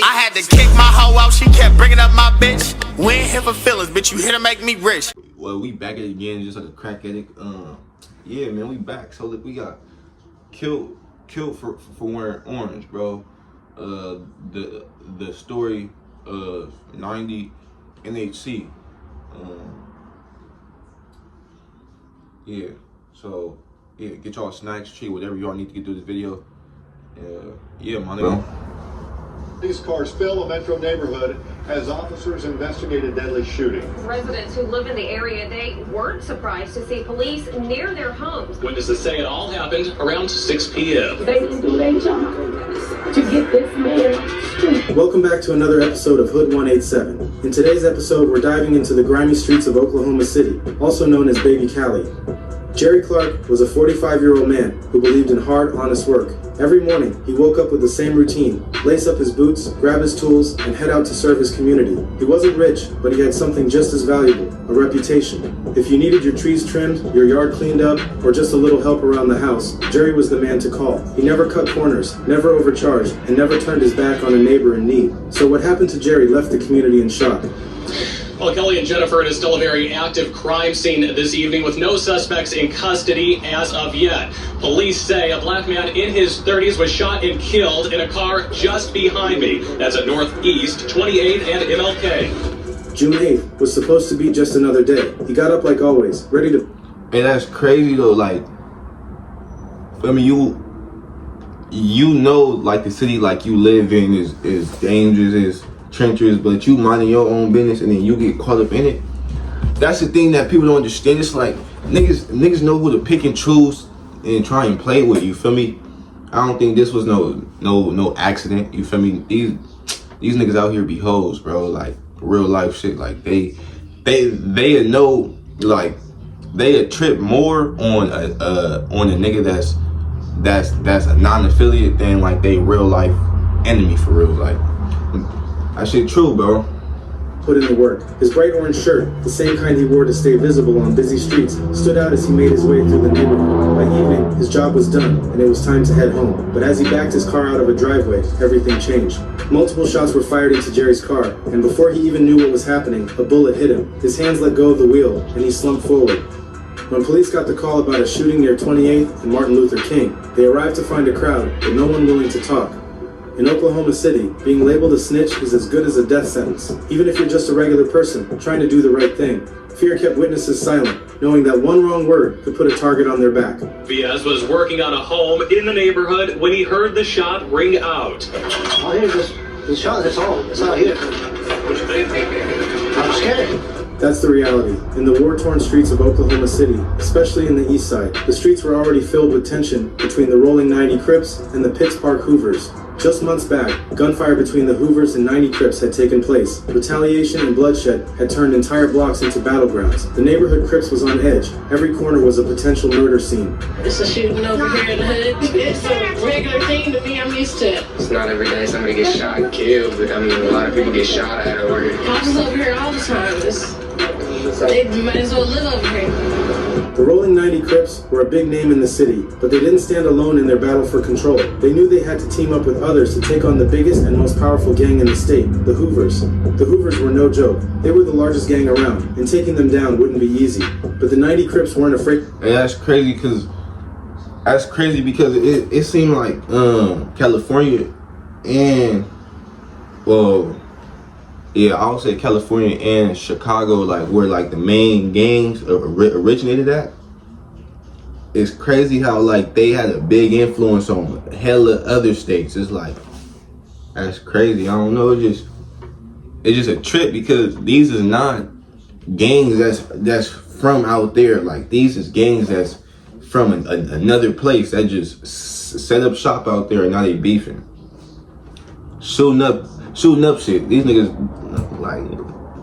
I had to kick my hoe out, she kept bringing up my bitch. We ain't here for feelings, bitch, you here to make me rich. Well, we back at it again, just like a crack addict. Yeah, man, we back. So look, we got killed for wearing orange, bro. The story of 90 NHC. Yeah, so yeah, get y'all snacks, treat, whatever y'all need to get through this video. Yeah, my nigga. Police cars fill a metro neighborhood as officers investigate a deadly shooting. Residents who live in the area, they weren't surprised to see police near their homes. Witnesses say it all happened around 6 p.m. They didn't do their job to get this man straight. Welcome back to another episode of Hood 187. In today's episode, we're diving into the grimy streets of Oklahoma City, also known as Baby Cali. Jerry Clark was a 45-year-old man who believed in hard, honest work. Every morning, he woke up with the same routine: lace up his boots, grab his tools, and head out to serve his community. He wasn't rich, but he had something just as valuable: a reputation. If you needed your trees trimmed, your yard cleaned up, or just a little help around the house, Jerry was the man to call. He never cut corners, never overcharged, and never turned his back on a neighbor in need. So what happened to Jerry left the community in shock. Well, Kelly and Jennifer, it is still a very active crime scene this evening with no suspects in custody as of yet. Police say a black man in his 30s was shot and killed in a car just behind me. That's at Northeast 28th and MLK. June 8th was supposed to be just another day. He got up like always, ready to... And that's crazy though, like, I mean, you know, like the city like you live in is dangerous, is treacherous, but you minding your own business and then you get caught up in it. That's the thing that people don't understand. It's like niggas know who to pick and choose and try and play with, you feel me? I don't think this was no accident, you feel me? These niggas out here be hoes, bro, like real life shit. Like they know, like they trip more on a nigga that's a non-affiliate than like they real life enemy for real. Like that shit true, bro. Put in the work. His bright orange shirt, the same kind he wore to stay visible on busy streets, stood out as he made his way through the neighborhood. By evening, his job was done, and it was time to head home. But as he backed his car out of a driveway, everything changed. Multiple shots were fired into Jerry's car, and before he even knew what was happening, a bullet hit him. His hands let go of the wheel, and he slumped forward. When police got the call about a shooting near 28th and Martin Luther King, they arrived to find a crowd, but no one willing to talk. In Oklahoma City, being labeled a snitch is as good as a death sentence. Even if you're just a regular person trying to do the right thing, fear kept witnesses silent, knowing that one wrong word could put a target on their back. Viez was working on a home in the neighborhood when he heard the shot ring out. I hear the shot, that's all. That's all I hear. I'm scared. That's the reality. In the war-torn streets of Oklahoma City, especially in the east side, the streets were already filled with tension between the Rolling 90 Crips and the Pitts Park Hoovers. Just months back, gunfire between the Hoovers and 90 Crips had taken place. Retaliation and bloodshed had turned entire blocks into battlegrounds. The neighborhood Crips was on edge. Every corner was a potential murder scene. It's a shooting over here in the hood. It's a regular thing to me. I'm used to it. It's not every day somebody gets shot and killed, but I mean, a lot of people get shot at over here. Cops over here all the time. They might as well live over here. The Rolling 90 Crips were a big name in the city, but they didn't stand alone in their battle for control. They knew they had to team up with others to take on the biggest and most powerful gang in the state, the Hoovers. The Hoovers were no joke. They were the largest gang around, and taking them down wouldn't be easy. But the 90 Crips weren't afraid. And that's crazy because it seemed like California and, well, yeah, I would say California and Chicago, like where like the main gangs originated at. It's crazy how like they had a big influence on hella other states. It's like, that's crazy. I don't know. It's just a trip because these is not gangs that's from out there. Like these is gangs that's from another place that just set up shop out there and now they beefing, shooting up shit. These niggas like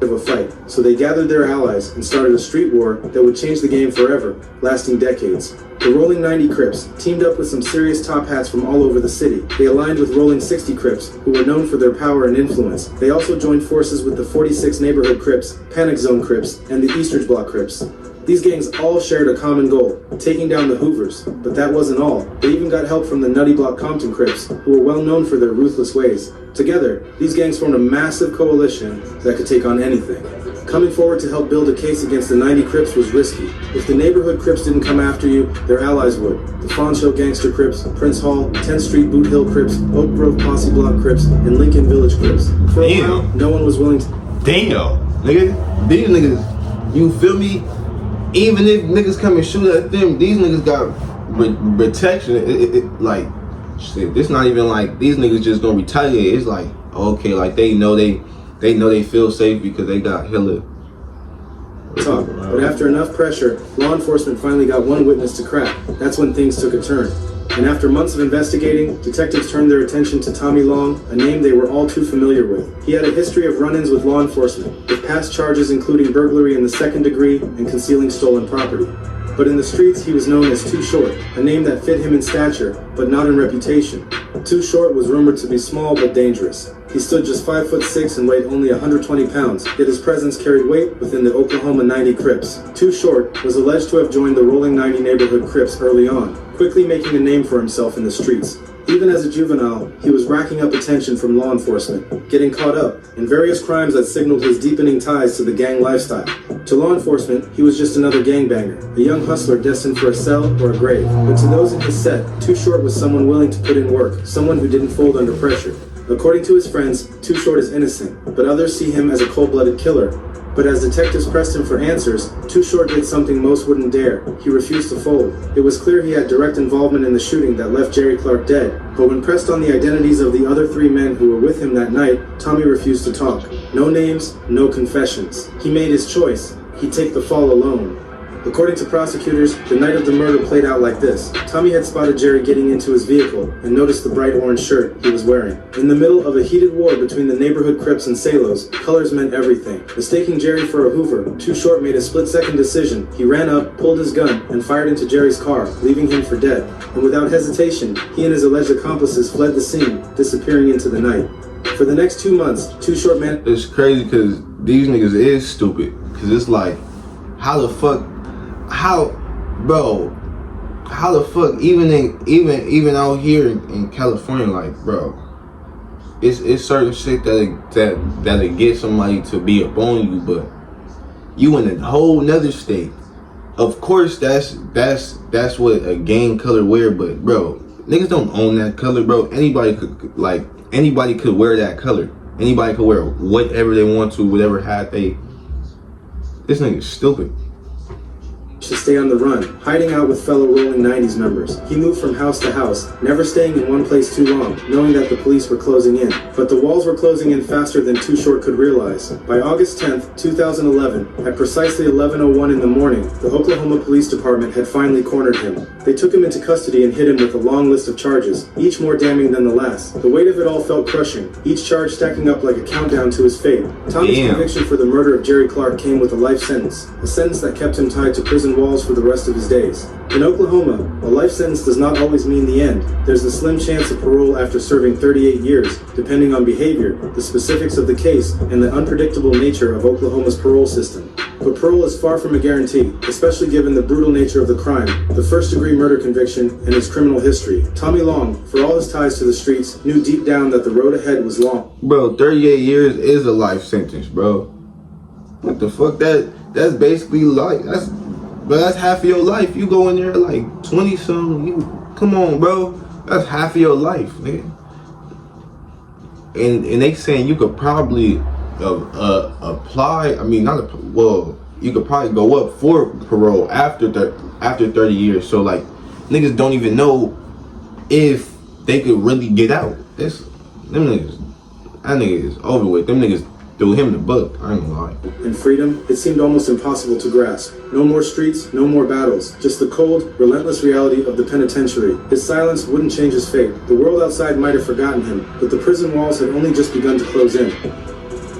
of a fight. So they gathered their allies and started a street war that would change the game forever, lasting decades. The Rolling 90 Crips teamed up with some serious top hats from all over the city. They aligned with Rolling 60 Crips, who were known for their power and influence. They also joined forces with the 46 Neighborhood Crips, Panic Zone Crips, and the Eastridge Block Crips. These gangs all shared a common goal, taking down the Hoovers. But that wasn't all. They even got help from the Nutty Block Compton Crips, who were well known for their ruthless ways. Together, these gangs formed a massive coalition that could take on anything. Coming forward to help build a case against the 90 Crips was risky. If the neighborhood Crips didn't come after you, their allies would. The Fawn Show Gangster Crips, Prince Hall, 10th Street Boot Hill Crips, Oak Grove Posse Block Crips, and Lincoln Village Crips. For a while, no one was willing to... Damn, nigga, these niggas, you feel me? Even if niggas come and shoot at them, these niggas got protection. Like, shit, it's not even like these niggas just gonna retaliate. It's like, okay, like they know they feel safe because they got hella talk. But after enough pressure, law enforcement finally got one witness to crack. That's when things took a turn. And after months of investigating, detectives turned their attention to Tommy Long, a name they were all too familiar with. He had a history of run-ins with law enforcement, with past charges including burglary in the second degree and concealing stolen property. But in the streets, he was known as Too Short, a name that fit him in stature, but not in reputation. Too Short was rumored to be small but dangerous. He stood just 5'6" and weighed only 120 pounds, yet his presence carried weight within the Oklahoma 90 Crips. Too Short was alleged to have joined the Rolling 90 neighborhood Crips early on, quickly making a name for himself in the streets. Even as a juvenile, he was racking up attention from law enforcement, getting caught up in various crimes that signaled his deepening ties to the gang lifestyle. To law enforcement, he was just another gangbanger, a young hustler destined for a cell or a grave. But to those in his set, Too Short was someone willing to put in work, someone who didn't fold under pressure. According to his friends, Too Short is innocent, but others see him as a cold-blooded killer. But as detectives pressed him for answers, Too Short did something most wouldn't dare. He refused to fold. It was clear he had direct involvement in the shooting that left Jerry Clark dead. But when pressed on the identities of the other 3 men who were with him that night, Tommy refused to talk. No names, no confessions. He made his choice. He'd take the fall alone. According to prosecutors, the night of the murder played out like this. Tommy had spotted Jerry getting into his vehicle and noticed the bright orange shirt he was wearing. In the middle of a heated war between the neighborhood Crips and Salos, colors meant everything. Mistaking Jerry for a Hoover, Too Short made a split-second decision. He ran up, pulled his gun, and fired into Jerry's car, leaving him for dead. And without hesitation, he and his alleged accomplices fled the scene, disappearing into the night. For the next 2 months, Too Short man... It's crazy because these niggas is stupid. Because it's like, how the fuck... How the fuck even out here in California, like, bro, it's certain shit that get somebody to be up on you, but you in a whole nother state. Of course, that's what a gang color wear, but bro, niggas don't own that color, bro. Anybody could wear that color. Anybody could wear whatever they want to, whatever hat they. This nigga's stupid. To stay on the run, hiding out with fellow Rolling 90s members. He moved from house to house, never staying in one place too long, knowing that the police were closing in. But the walls were closing in faster than Too Short could realize. By August 10th, 2011, at precisely 11:01 in the morning, the Oklahoma Police Department had finally cornered him. They took him into custody and hit him with a long list of charges, each more damning than the last. The weight of it all felt crushing, each charge stacking up like a countdown to his fate. Tommy's conviction for the murder of Jerry Clark came with a life sentence, a sentence that kept him tied to prison walls for the rest of his days. In Oklahoma, a life sentence does not always mean the end. There's a slim chance of parole after serving 38 years, depending on behavior, the specifics of the case, and the unpredictable nature of Oklahoma's parole system. But parole is far from a guarantee, especially given the brutal nature of the crime, the first-degree murder conviction, and his criminal history. Tommy Long, for all his ties to the streets, knew deep down that the road ahead was long. Bro, 38 years is a life sentence, bro. What the fuck? That's basically like that's half of your life. You go in there like 20-something. Come on, bro. That's half of your life, nigga. And they saying you could probably apply. I mean, you could probably go up for parole after 30 years. So like, niggas don't even know if they could really get out. That nigga is over with. Them niggas threw him the book, I ain't gonna lie. In freedom, it seemed almost impossible to grasp. No more streets, no more battles. Just the cold, relentless reality of the penitentiary. His silence wouldn't change his fate. The world outside might have forgotten him, but the prison walls had only just begun to close in.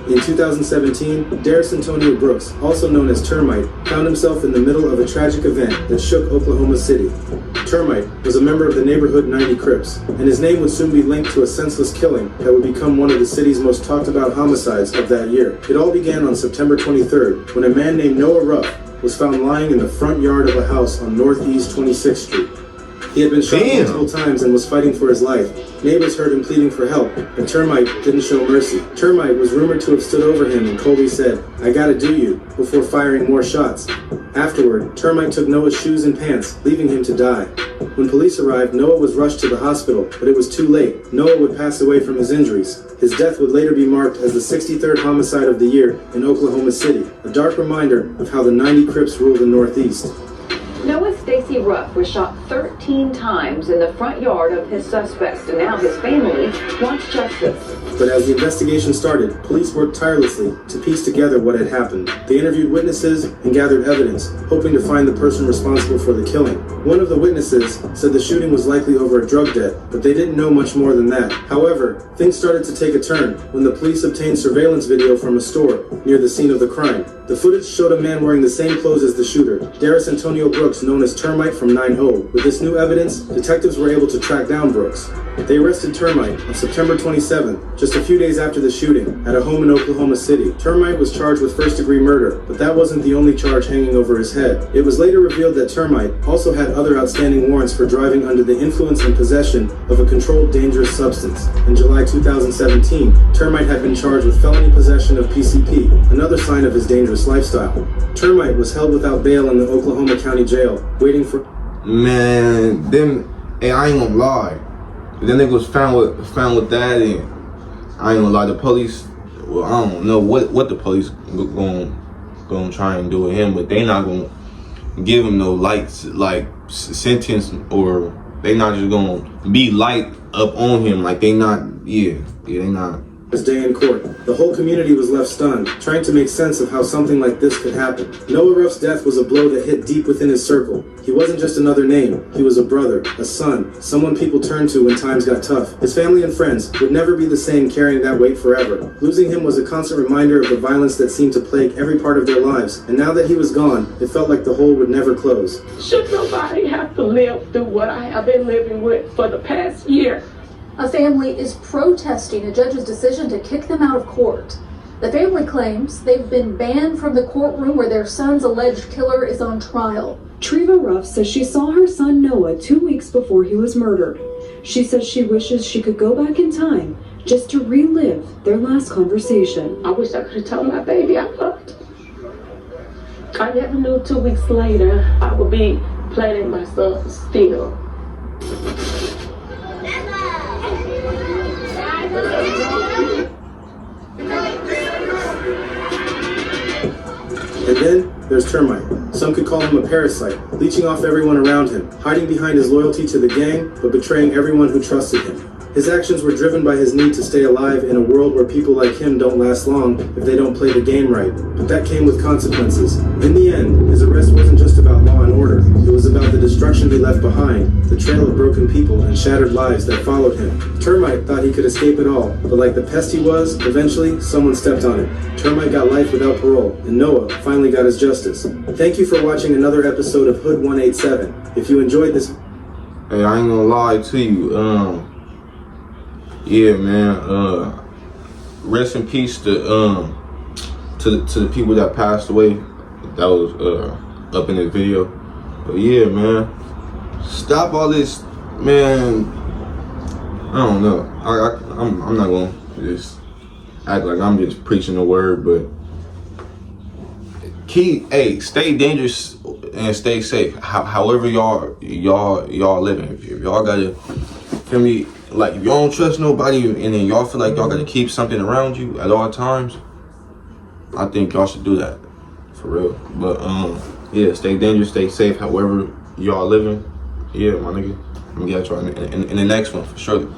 In 2017, Darius Antonio Brooks, also known as Termite, found himself in the middle of a tragic event that shook Oklahoma City. Termite was a member of the neighborhood 90 Crips, and his name would soon be linked to a senseless killing that would become one of the city's most talked about homicides of that year. It all began on September 23rd, when a man named Noah Ruff was found lying in the front yard of a house on Northeast 26th Street. He had been shot multiple times and was fighting for his life. Neighbors heard him pleading for help, and Termite didn't show mercy. Termite was rumored to have stood over him, and Colby said, "I gotta do you," before firing more shots. Afterward, Termite took Noah's shoes and pants, leaving him to die. When police arrived, Noah was rushed to the hospital, but it was too late. Noah would pass away from his injuries. His death would later be marked as the 63rd homicide of the year in Oklahoma City, a dark reminder of how the 90 Crips ruled the Northeast. Noah Stacy Ruff was shot 13 times in the front yard of his suspects, and now his family wants justice. But as the investigation started, police worked tirelessly to piece together what had happened. They interviewed witnesses and gathered evidence, hoping to find the person responsible for the killing. One of the witnesses said the shooting was likely over a drug debt, but they didn't know much more than that. However, things started to take a turn when the police obtained surveillance video from a store near the scene of the crime. The footage showed a man wearing the same clothes as the shooter, Darius Antonio Brooks, known as Termite from 9-0. With this new evidence, detectives were able to track down Brooks. They arrested Termite on September 27th, just a few days after the shooting, at a home in Oklahoma City. Termite was charged with first-degree murder, but that wasn't the only charge hanging over his head. It was later revealed that Termite also had other outstanding warrants for driving under the influence and possession of a controlled dangerous substance. In July 2017, Termite had been charged with felony possession of PCP, another sign of his dangerous lifestyle. Termite was held without bail in the Oklahoma County Jail, waiting for... Man, hey, I ain't gonna lie. Then they was found with that, and I ain't gonna lie, the police, well, I don't know what the police gonna try and do with him, but they not gonna give him no light sentence, or they not just gonna be light up on him, like they not, they not. His day in court. The whole community was left stunned, trying to make sense of how something like this could happen. Noah Ruff's death was a blow that hit deep within his circle. He wasn't just another name. He was a brother, a son, someone people turned to when times got tough. His family and friends would never be the same carrying that weight forever. Losing him was a constant reminder of the violence that seemed to plague every part of their lives, and now that he was gone, it felt like the hole would never close. Should nobody have to live through what I have been living with for the past year? A family is protesting a judge's decision to kick them out of court. The family claims they've been banned from the courtroom where their son's alleged killer is on trial. Treva Ruff says she saw her son Noah 2 weeks before he was murdered. She says she wishes she could go back in time just to relive their last conversation. I wish I could have told my baby I loved him. I never knew 2 weeks later I would be planning my son still. And then there's Termite. Some could call him a parasite, leeching off everyone around him, hiding behind his loyalty to the gang, but betraying everyone who trusted him. His actions were driven by his need to stay alive in a world where people like him don't last long if they don't play the game right. But that came with consequences. In the end, his arrest wasn't just about law and order. It was about the destruction he left behind, the trail of broken people and shattered lives that followed him. Termite thought he could escape it all, but like the pest he was, eventually someone stepped on it. Termite got life without parole, and Noah finally got his justice. Thank you for watching another episode of Hood 187. If you enjoyed this... Hey, I ain't gonna lie to you, yeah, man. Rest in peace to the people that passed away. That was up in this video. But yeah, man. Stop all this, man. I don't know. I'm not gonna just act like I'm just preaching the word, but stay dangerous and stay safe. However y'all living. If y'all gotta, feel me, like if y'all don't trust nobody and then y'all feel like y'all gotta keep something around you at all times, I think y'all should do that. For real. But yeah, stay dangerous, stay safe, however y'all living. Yeah, my nigga. I'm gonna get y'all in the next one for sure.